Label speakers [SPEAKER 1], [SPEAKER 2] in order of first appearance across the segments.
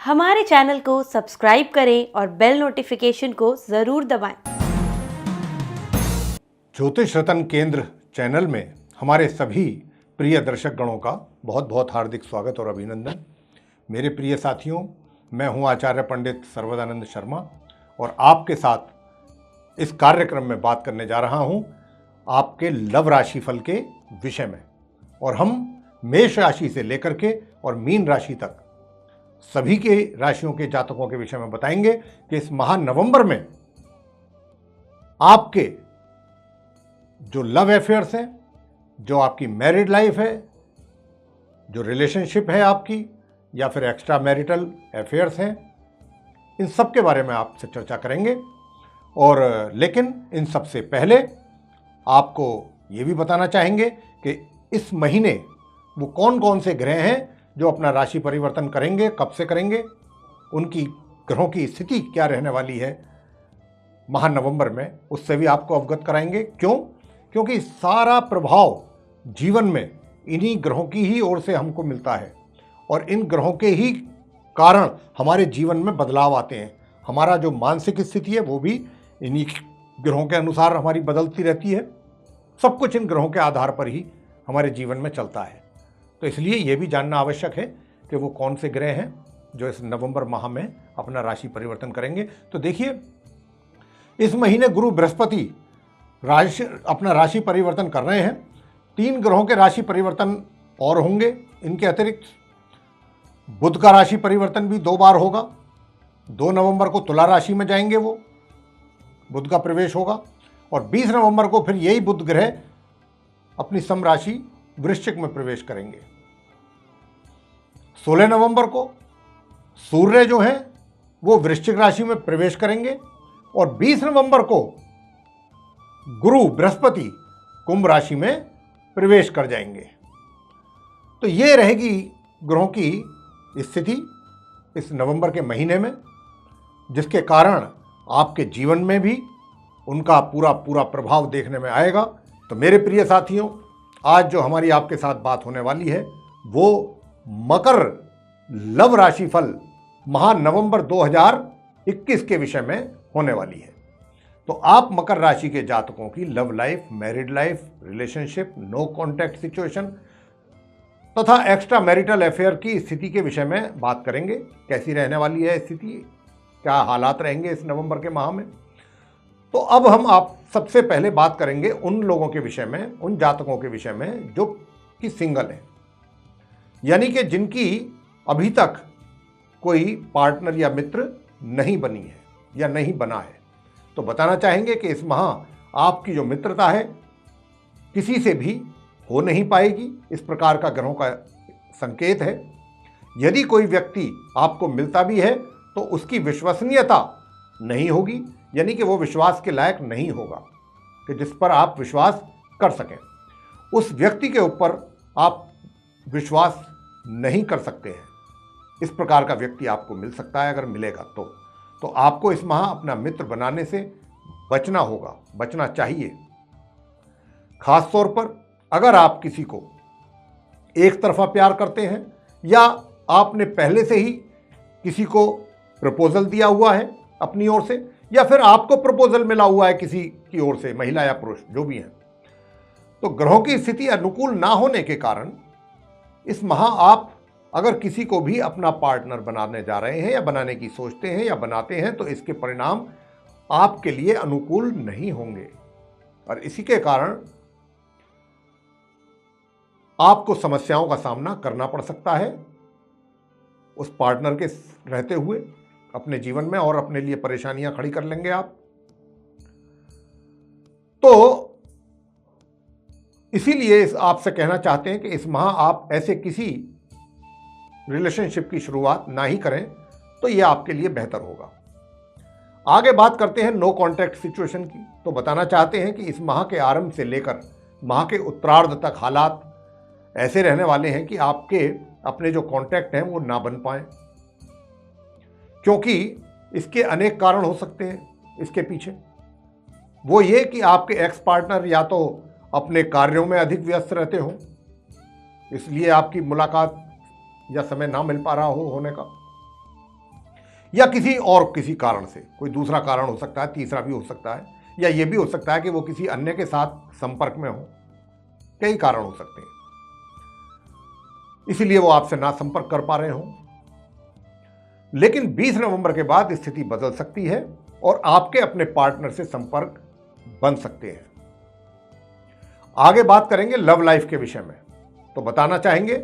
[SPEAKER 1] हमारे चैनल को सब्सक्राइब करें और बेल नोटिफिकेशन को ज़रूर दबाएं।
[SPEAKER 2] ज्योतिष रतन केंद्र चैनल में हमारे सभी प्रिय दर्शक गणों का बहुत बहुत हार्दिक स्वागत और अभिनंदन। मेरे प्रिय साथियों, मैं हूं आचार्य पंडित सर्वदानंद शर्मा और आपके साथ इस कार्यक्रम में बात करने जा रहा हूं आपके लव राशि फल के विषय में। और हम मेष राशि से लेकर के और मीन राशि तक सभी के राशियों के जातकों के विषय में बताएंगे कि इस माह नवंबर में आपके जो लव अफेयर्स हैं, जो आपकी मैरिड लाइफ है, जो रिलेशनशिप है आपकी, या फिर एक्स्ट्रा मैरिटल अफेयर्स हैं, इन सब के बारे में आपसे चर्चा करेंगे। और लेकिन इन सब से पहले आपको ये भी बताना चाहेंगे कि इस महीने वो कौन कौन से ग्रह हैं जो अपना राशि परिवर्तन करेंगे, कब से करेंगे, उनकी ग्रहों की स्थिति क्या रहने वाली है माह नवंबर में, उससे भी आपको अवगत कराएंगे। क्यों? क्योंकि सारा प्रभाव जीवन में इन्हीं ग्रहों की ही ओर से हमको मिलता है और इन ग्रहों के ही कारण हमारे जीवन में बदलाव आते हैं। हमारा जो मानसिक स्थिति है वो भी इन्हीं ग्रहों के अनुसार हमारी बदलती रहती है। सब कुछ इन ग्रहों के आधार पर ही हमारे जीवन में चलता है। तो इसलिए ये भी जानना आवश्यक है कि वो कौन से ग्रह हैं जो इस नवंबर माह में अपना राशि परिवर्तन करेंगे। तो देखिए, इस महीने गुरु बृहस्पति अपना राशि परिवर्तन कर रहे हैं। 3 ग्रहों के राशि परिवर्तन और होंगे। इनके अतिरिक्त बुध का राशि परिवर्तन भी 2 बार होगा। 2 नवंबर को तुला राशि में जाएंगे, वो बुध का प्रवेश होगा, और 20 नवंबर को फिर यही बुध ग्रह अपनी सम राशि वृश्चिक में प्रवेश करेंगे। 16 नवंबर को सूर्य जो हैं वो वृश्चिक राशि में प्रवेश करेंगे और 20 नवंबर को गुरु बृहस्पति कुंभ राशि में प्रवेश कर जाएंगे। तो ये रहेगी ग्रहों की स्थिति इस नवंबर के महीने में, जिसके कारण आपके जीवन में भी उनका पूरा प्रभाव देखने में आएगा। तो मेरे प्रिय साथियों, आज जो हमारी आपके साथ बात होने वाली है वो मकर लव राशि फल माह नवंबर 2021 के विषय में होने वाली है। तो आप मकर राशि के जातकों की love life, married life, relationship, no contact situation तथा एक्स्ट्रा मैरिटल अफेयर की स्थिति के विषय में बात करेंगे। कैसी रहने वाली है स्थिति, क्या हालात रहेंगे इस नवंबर के माह में। तो अब हम आप सबसे पहले बात करेंगे उन लोगों के विषय में, उन जातकों के विषय में जो कि सिंगल हैं, यानी कि जिनकी अभी तक कोई पार्टनर या मित्र नहीं बनी है या नहीं बना है। तो बताना चाहेंगे कि इस माह आपकी जो मित्रता है किसी से भी हो नहीं पाएगी, इस प्रकार का ग्रहों का संकेत है। यदि कोई व्यक्ति आपको मिलता भी है तो उसकी विश्वसनीयता नहीं होगी, यानी कि वो विश्वास के लायक नहीं होगा कि जिस पर आप विश्वास कर सकें। उस व्यक्ति के ऊपर आप विश्वास नहीं कर सकते हैं। इस प्रकार का व्यक्ति आपको मिल सकता है। अगर मिलेगा तो आपको इस माह अपना मित्र बनाने से बचना होगा, बचना चाहिए। खास तौर पर अगर आप किसी को एक तरफा प्यार करते हैं या आपने पहले से ही किसी को प्रपोजल दिया हुआ है अपनी ओर से, या फिर आपको प्रपोजल मिला हुआ है किसी की ओर से, महिला या पुरुष जो भी हैं, तो ग्रहों की स्थिति अनुकूल ना होने के कारण इस माह आप अगर किसी को भी अपना पार्टनर बनाने जा रहे हैं या बनाने की सोचते हैं या बनाते हैं तो इसके परिणाम आपके लिए अनुकूल नहीं होंगे और इसी के कारण आपको समस्याओं का सामना करना पड़ सकता है उस पार्टनर के रहते हुए अपने जीवन में, और अपने लिए परेशानियां खड़ी कर लेंगे आप। तो इसीलिए आपसे कहना चाहते हैं कि इस माह आप ऐसे किसी रिलेशनशिप की शुरुआत ना ही करें तो यह आपके लिए बेहतर होगा। आगे बात करते हैं नो कॉन्टैक्ट सिचुएशन की। तो बताना चाहते हैं कि इस माह के आरंभ से लेकर माह के उत्तरार्ध तक हालात ऐसे रहने वाले हैं कि आपके अपने जो कॉन्टैक्ट हैं वो ना बन पाए, क्योंकि इसके अनेक कारण हो सकते हैं इसके पीछे। वो ये कि आपके एक्स पार्टनर या तो अपने कार्यों में अधिक व्यस्त रहते हों, इसलिए आपकी मुलाकात या समय ना मिल पा रहा होने का, या किसी कारण से, कोई दूसरा कारण हो सकता है, तीसरा भी हो सकता है, या ये भी हो सकता है कि वो किसी अन्य के साथ संपर्क में हो। कई कारण हो सकते हैं, इसीलिए वो आपसे ना संपर्क कर पा रहे हो। लेकिन 20 नवंबर के बाद स्थिति बदल सकती है और आपके अपने पार्टनर से संपर्क बन सकते हैं। आगे बात करेंगे लव लाइफ के विषय में। तो बताना चाहेंगे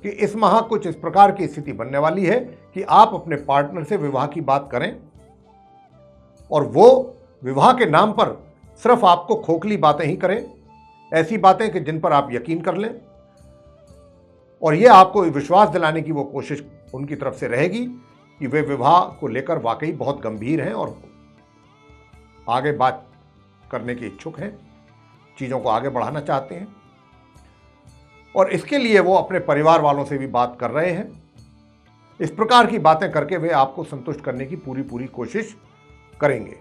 [SPEAKER 2] कि इस माह कुछ इस प्रकार की स्थिति बनने वाली है कि आप अपने पार्टनर से विवाह की बात करें और वो विवाह के नाम पर सिर्फ आपको खोखली बातें ही करें, ऐसी बातें कि जिन पर आप यकीन कर लें, और ये आपको विश्वास दिलाने की वो कोशिश उनकी तरफ से रहेगी कि वे विवाह को लेकर वाकई बहुत गंभीर हैं और आगे बात करने के इच्छुक हैं, चीज़ों को आगे बढ़ाना चाहते हैं, और इसके लिए वो अपने परिवार वालों से भी बात कर रहे हैं। इस प्रकार की बातें करके वे आपको संतुष्ट करने की पूरी कोशिश करेंगे।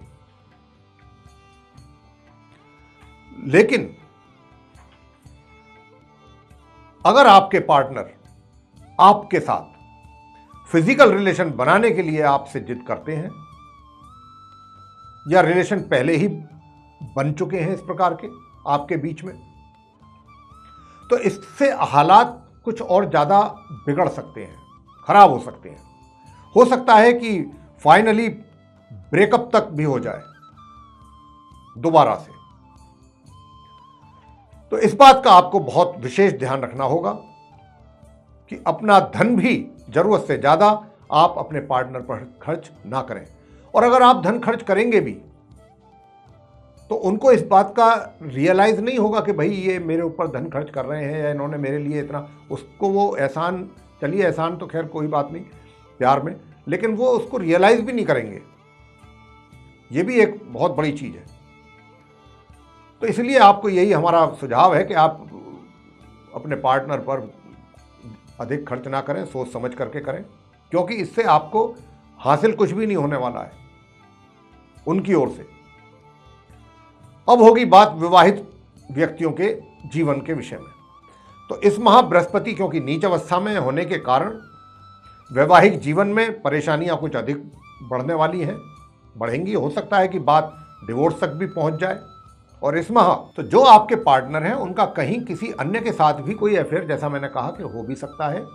[SPEAKER 2] लेकिन अगर आपके पार्टनर आपके साथ फिजिकल रिलेशन बनाने के लिए आपसे जिद करते हैं, या रिलेशन पहले ही बन चुके हैं इस प्रकार के आपके बीच में, तो इससे हालात कुछ और ज्यादा बिगड़ सकते हैं, खराब हो सकते हैं। हो सकता है कि फाइनली ब्रेकअप तक भी हो जाए दोबारा से। तो इस बात का आपको बहुत विशेष ध्यान रखना होगा कि अपना धन भी जरूरत से ज्यादा आप अपने पार्टनर पर खर्च ना करें, और अगर आप धन खर्च करेंगे भी तो उनको इस बात का रियलाइज नहीं होगा कि भाई ये मेरे ऊपर धन खर्च कर रहे हैं या इन्होंने मेरे लिए इतना, उसको वो एहसान, चलिए एहसान तो खैर कोई बात नहीं प्यार में, लेकिन वो उसको रियलाइज भी नहीं करेंगे। ये भी एक बहुत बड़ी चीज़ है। तो इसलिए आपको यही हमारा सुझाव है कि आप अपने पार्टनर पर अधिक खर्च ना करें, सोच समझ करके करें, क्योंकि इससे आपको हासिल कुछ भी नहीं होने वाला है उनकी ओर से। अब होगी बात विवाहित व्यक्तियों के जीवन के विषय में। तो इस माह बृहस्पति क्योंकि नीच अवस्था में होने के कारण वैवाहिक जीवन में परेशानियां कुछ अधिक बढ़ने वाली हैं, बढ़ेंगी। हो सकता है कि बात डिवोर्स तक भी पहुंच जाए। और इस माह तो जो आपके पार्टनर हैं उनका कहीं किसी अन्य के साथ भी कोई अफेयर, जैसा मैंने कहा, कि हो भी सकता है,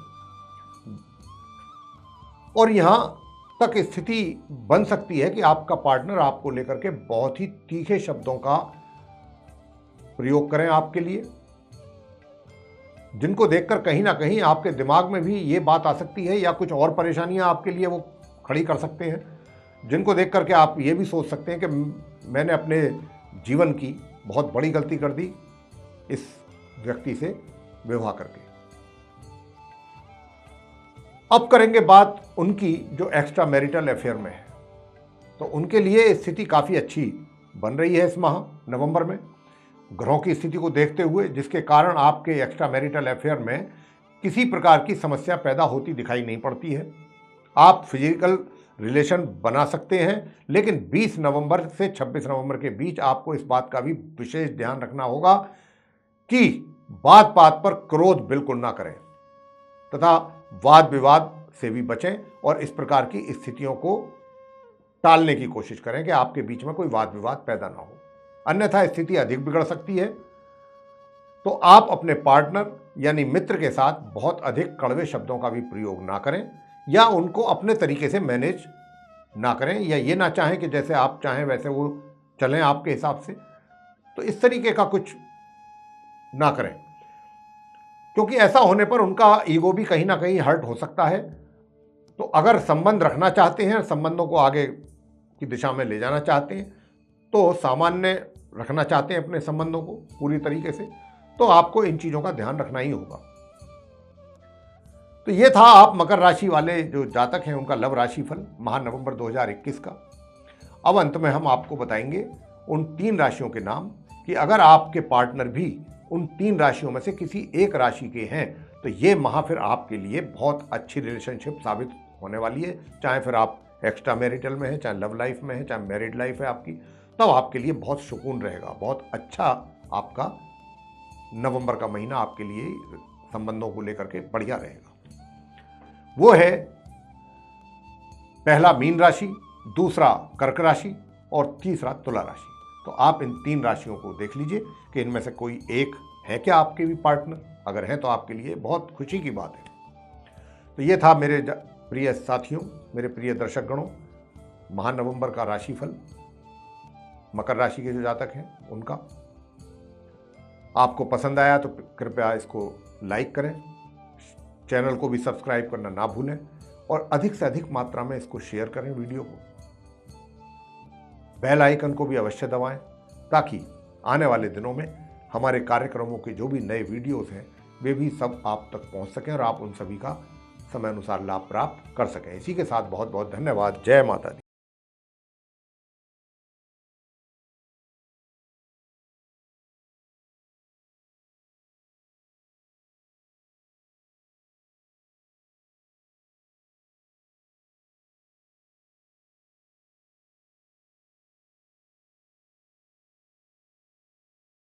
[SPEAKER 2] और यहां तक स्थिति बन सकती है कि आपका पार्टनर आपको लेकर के बहुत ही तीखे शब्दों का प्रयोग करें आपके लिए, जिनको देखकर कहीं ना कहीं आपके दिमाग में भी ये बात आ सकती है, या कुछ और परेशानियां आपके लिए वो खड़ी कर सकते हैं, जिनको देख करके आप ये भी सोच सकते हैं कि मैंने अपने जीवन की बहुत बड़ी गलती कर दी इस व्यक्ति से विवाह करके। अब करेंगे बात उनकी जो एक्स्ट्रा मैरिटल अफेयर में है। तो उनके लिए स्थिति काफ़ी अच्छी बन रही है इस माह नवंबर में, ग्रहों की स्थिति को देखते हुए, जिसके कारण आपके एक्स्ट्रा मैरिटल अफेयर में किसी प्रकार की समस्या पैदा होती दिखाई नहीं पड़ती है। आप फिजिकल रिलेशन बना सकते हैं, लेकिन 20 नवंबर से 26 नवंबर के बीच आपको इस बात का भी विशेष ध्यान रखना होगा कि बात बात पर क्रोध बिल्कुल ना करें तथा वाद विवाद से भी बचें, और इस प्रकार की स्थितियों को टालने की कोशिश करें कि आपके बीच में कोई वाद विवाद पैदा ना हो, अन्यथा स्थिति अधिक बिगड़ सकती है। तो आप अपने पार्टनर यानी मित्र के साथ बहुत अधिक कड़वे शब्दों का भी प्रयोग ना करें, या उनको अपने तरीके से मैनेज ना करें, या ये ना चाहें कि जैसे आप चाहें वैसे वो चलें आपके हिसाब से। तो इस तरीके का कुछ ना करें, क्योंकि ऐसा होने पर उनका ईगो भी कहीं ना कहीं हर्ट हो सकता है। तो अगर संबंध रखना चाहते हैं, संबंधों को आगे की दिशा में ले जाना चाहते हैं, तो सामान्य रखना चाहते हैं अपने संबंधों को पूरी तरीके से, तो आपको इन चीज़ों का ध्यान रखना ही होगा। तो ये था आप मकर राशि वाले जो जातक हैं उनका लव राशिफल माह नवंबर 2021 का। अब अंत में हम आपको बताएंगे उन 3 राशियों के नाम, कि अगर आपके पार्टनर भी उन 3 राशियों में से किसी एक राशि के हैं तो ये माह फिर आपके लिए बहुत अच्छी रिलेशनशिप साबित होने वाली है। चाहे फिर आप एक्स्ट्रा मैरिटल में है, चाहे लव लाइफ में है, चाहे मैरिड लाइफ है आपकी, तब आपके लिए बहुत सुकून रहेगा। बहुत अच्छा आपका नवंबर का महीना आपके लिए संबंधों को लेकर के बढ़िया रहेगा। वो है पहला मीन राशि, दूसरा कर्क राशि और तीसरा तुला राशि। तो आप इन 3 राशियों को देख लीजिए कि इनमें से कोई एक है क्या आपके भी पार्टनर। अगर है तो आपके लिए बहुत खुशी की बात है। तो ये था मेरे प्रिय साथियों, मेरे प्रिय दर्शक गणों, महानवंबर का राशिफल मकर राशि के जो जातक हैं उनका। आपको पसंद आया तो कृपया इसको लाइक करें, चैनल को भी सब्सक्राइब करना ना भूलें और अधिक से अधिक मात्रा में इसको शेयर करें वीडियो को। बेल आइकन को भी अवश्य दबाएं ताकि आने वाले दिनों में हमारे कार्यक्रमों के जो भी नए वीडियोस हैं वे भी सब आप तक पहुंच सकें और आप उन सभी का समय अनुसार लाभ प्राप्त कर सकें। इसी के साथ बहुत बहुत धन्यवाद। जय माता दी।